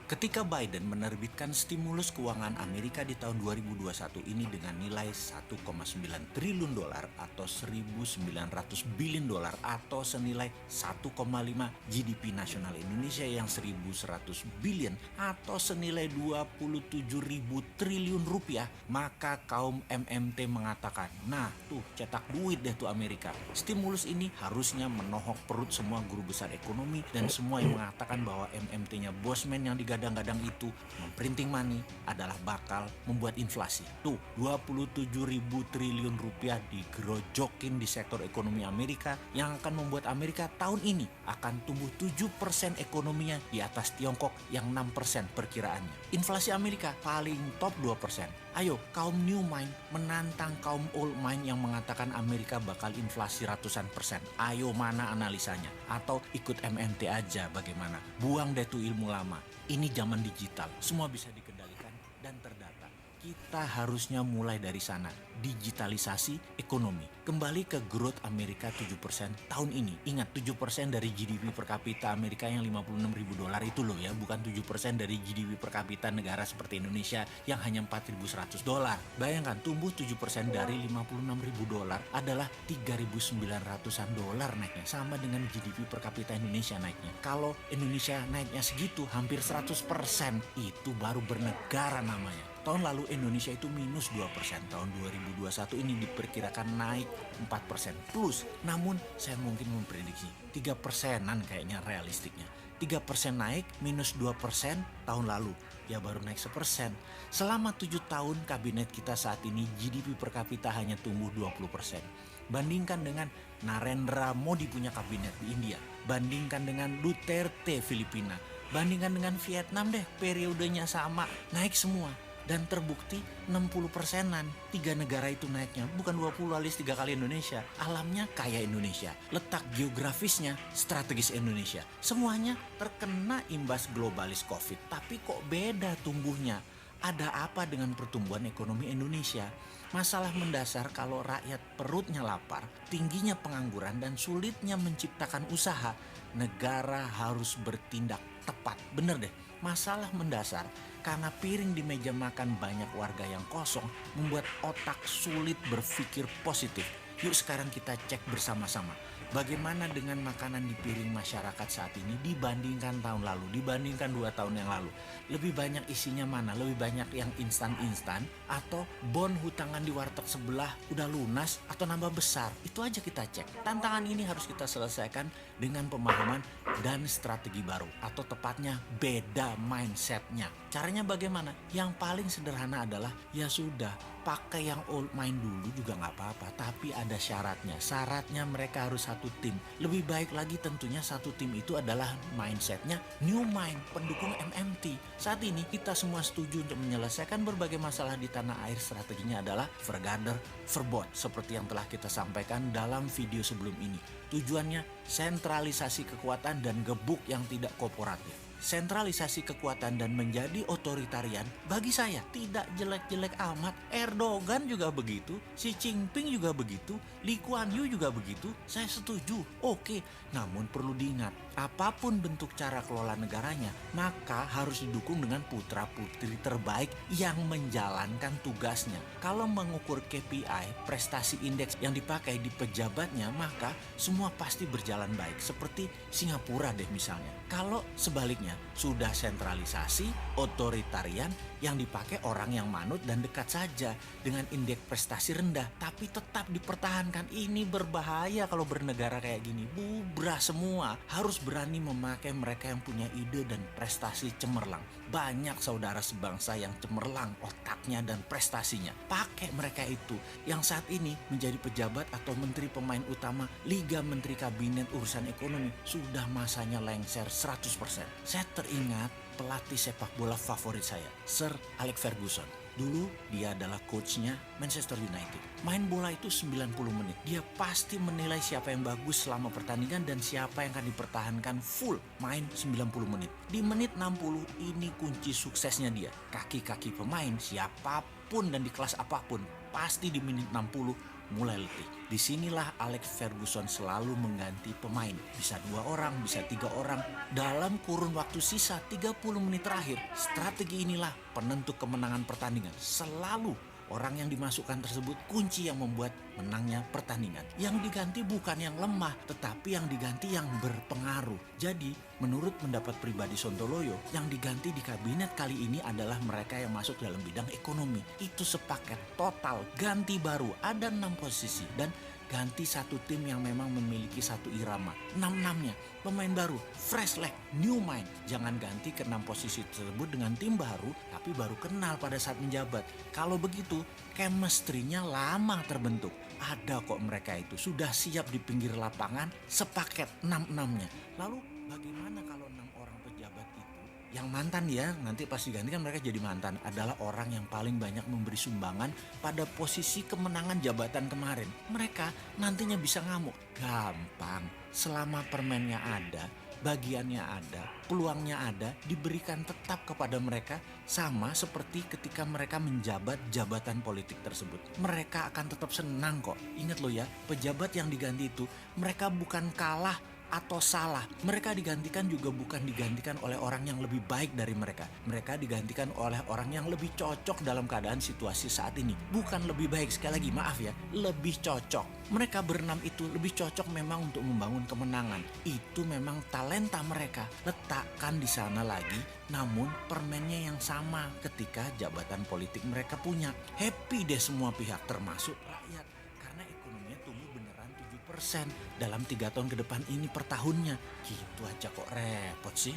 Ketika Biden menerbitkan stimulus keuangan Amerika di tahun 2021 ini dengan nilai 1,9 triliun dolar atau 1.900 billion dolar atau senilai 1,5 GDP nasional Indonesia yang 1.100 billion atau senilai 27.000 triliun rupiah, maka kaum MMT mengatakan, nah tuh cetak duit deh tuh Amerika. Stimulus ini harusnya menohok perut semua guru besar ekonomi dan semua yang mengatakan bahwa MMT-nya bosman yang digadang-gadang itu memprinting money adalah bakal membuat inflasi. Tuh 27.000 triliun rupiah digerojokin di sektor ekonomi Amerika yang akan membuat Amerika tahun ini akan tumbuh 7% ekonominya di atas Tiongkok yang 6% perkiraannya. Inflasi Amerika paling top 2%. Ayo kaum new mind menantang kaum old mind yang mengatakan Amerika bakal inflasi ratusan persen. Ayo mana analisanya? Atau ikut MMT aja bagaimana? Buang deh tuh ilmu lama. Ini zaman digital, semua bisa dikendalikan dan terdata. Kita harusnya mulai dari sana, digitalisasi ekonomi. Kembali ke growth Amerika 7% tahun ini. Ingat 7% dari GDP per kapita Amerika yang 56.000 dolar itu loh ya, bukan 7% dari GDP per kapita negara seperti Indonesia yang hanya 4.100 dolar. Bayangkan tumbuh 7% dari 56.000 dolar adalah 3.900-an dolar naiknya, sama dengan GDP per kapita Indonesia naiknya. Kalau Indonesia naiknya segitu, hampir 100%, itu baru bernegara namanya. Tahun lalu Indonesia itu minus 2%, tahun 2021 ini diperkirakan naik 4% plus. Namun saya mungkin memprediksi 3%-an kayaknya realistiknya. 3% naik minus 2% tahun lalu, ya baru naik 1%. Selama 7 tahun kabinet kita saat ini GDP per kapita hanya tumbuh 20%. Bandingkan dengan Narendra Modi punya kabinet di India. Bandingkan dengan Duterte Filipina. Bandingkan dengan Vietnam deh, periodenya sama, naik semua. Dan terbukti 60%-an 3 negara itu naiknya, bukan 20 alias 3 kali Indonesia. Alamnya kaya Indonesia, letak geografisnya strategis Indonesia. Semuanya terkena imbas globalis COVID, tapi kok beda tumbuhnya? Ada apa dengan pertumbuhan ekonomi Indonesia? Masalah mendasar kalau rakyat perutnya lapar, tingginya pengangguran dan sulitnya menciptakan usaha, negara harus bertindak tepat. Bener deh, masalah mendasar karena piring di meja makan banyak warga yang kosong membuat otak sulit berpikir positif. Yuk sekarang kita cek bersama-sama. Bagaimana dengan makanan di piring masyarakat saat ini dibandingkan tahun lalu, dibandingkan 2 tahun yang lalu? Lebih banyak isinya mana? Lebih banyak yang instan-instan atau bon hutangan di warteg sebelah udah lunas atau nambah besar? Itu aja kita cek. Tantangan ini harus kita selesaikan dengan pemahaman dan strategi baru, atau tepatnya beda mindsetnya. Caranya bagaimana? Yang paling sederhana adalah ya sudah, pakai yang old mind dulu juga nggak apa-apa, tapi ada syaratnya. Syaratnya mereka harus satu tim. Lebih baik lagi tentunya satu tim itu adalah mindsetnya new mind, pendukung MMT. Saat ini kita semua setuju untuk menyelesaikan berbagai masalah di tanah air. Strateginya adalah Vergader Verbod, seperti yang telah kita sampaikan dalam video sebelum ini. Tujuannya sentralisasi kekuatan dan gebuk yang tidak kooperatif. Sentralisasi kekuatan dan menjadi otoritarian bagi saya tidak jelek-jelek amat. Erdogan juga begitu, Xi Jinping juga begitu, Lee Kuan Yew juga begitu. Saya setuju, oke. Namun perlu diingat, apapun bentuk cara kelola negaranya, maka harus didukung dengan putra-putri terbaik yang menjalankan tugasnya. Kalau mengukur KPI, prestasi indeks yang dipakai di pejabatnya, maka semua pasti berjalan baik. Seperti Singapura deh misalnya. Kalau sebaliknya, sudah sentralisasi, otoritarian yang dipakai orang yang manut dan dekat saja dengan indeks prestasi rendah, tapi tetap dipertahankan. Ini berbahaya kalau bernegara kayak gini. Bubrah semua. Harus berani memakai mereka yang punya ide dan prestasi cemerlang. Banyak saudara sebangsa yang cemerlang otaknya dan prestasinya. Pakai mereka itu yang saat ini menjadi pejabat atau menteri pemain utama Liga Menteri Kabinet Urusan Ekonomi. Sudah masanya lengser 100%. Saya teringat pelatih sepak bola favorit saya, Sir Alex Ferguson. Dulu dia adalah coachnya Manchester United. Main bola itu 90 menit. Dia pasti menilai siapa yang bagus selama pertandingan dan siapa yang akan dipertahankan full main 90 menit. Di menit 60 ini kunci suksesnya dia. Kaki-kaki pemain siapapun dan di kelas apapun pasti di menit 60 mulai letih. Disinilah Alex Ferguson selalu mengganti pemain. Bisa 2 orang, bisa 3 orang. Dalam kurun waktu sisa 30 menit terakhir, strategi inilah penentu kemenangan pertandingan. Selalu orang yang dimasukkan tersebut kunci yang membuat menangnya pertandingan. Yang diganti bukan yang lemah, tetapi yang diganti yang berpengaruh. Jadi, menurut pendapat pribadi Sontoloyo, yang diganti di kabinet kali ini adalah mereka yang masuk dalam bidang ekonomi. Itu sepaket total, ganti baru, ada 6 posisi dan ganti satu tim yang memang memiliki satu irama. 6-6-nya, pemain baru, fresh leg, new mind. Jangan ganti ke 6 posisi tersebut dengan tim baru, tapi baru kenal pada saat menjabat. Kalau begitu, chemistry-nya lama terbentuk. Ada kok mereka itu, sudah siap di pinggir lapangan, sepaket 6-6-nya. Lalu bagaimana kalau 6 orang pejabat itu yang mantan ya, nanti pas diganti kan mereka jadi mantan, adalah orang yang paling banyak memberi sumbangan pada posisi kemenangan jabatan kemarin. Mereka nantinya bisa ngamuk. Gampang, selama permennya ada, bagiannya ada, peluangnya ada, diberikan tetap kepada mereka, sama seperti ketika mereka menjabat jabatan politik tersebut. Mereka akan tetap senang kok. Ingat loh ya, pejabat yang diganti itu mereka bukan kalah atau salah. Mereka digantikan juga bukan digantikan oleh orang yang lebih baik dari mereka. Mereka digantikan oleh orang yang lebih cocok dalam keadaan situasi saat ini. Bukan lebih baik, sekali lagi maaf ya, lebih cocok. Mereka berenam itu lebih cocok memang untuk membangun kemenangan. Itu memang talenta mereka. Letakkan di sana lagi, namun permennya yang sama ketika jabatan politik mereka punya. Happy deh semua pihak termasuk rakyat. Karena ekonominya tumbuh beneran 7% dalam 3 tahun ke depan ini per tahunnya. Gitu aja kok repot sih.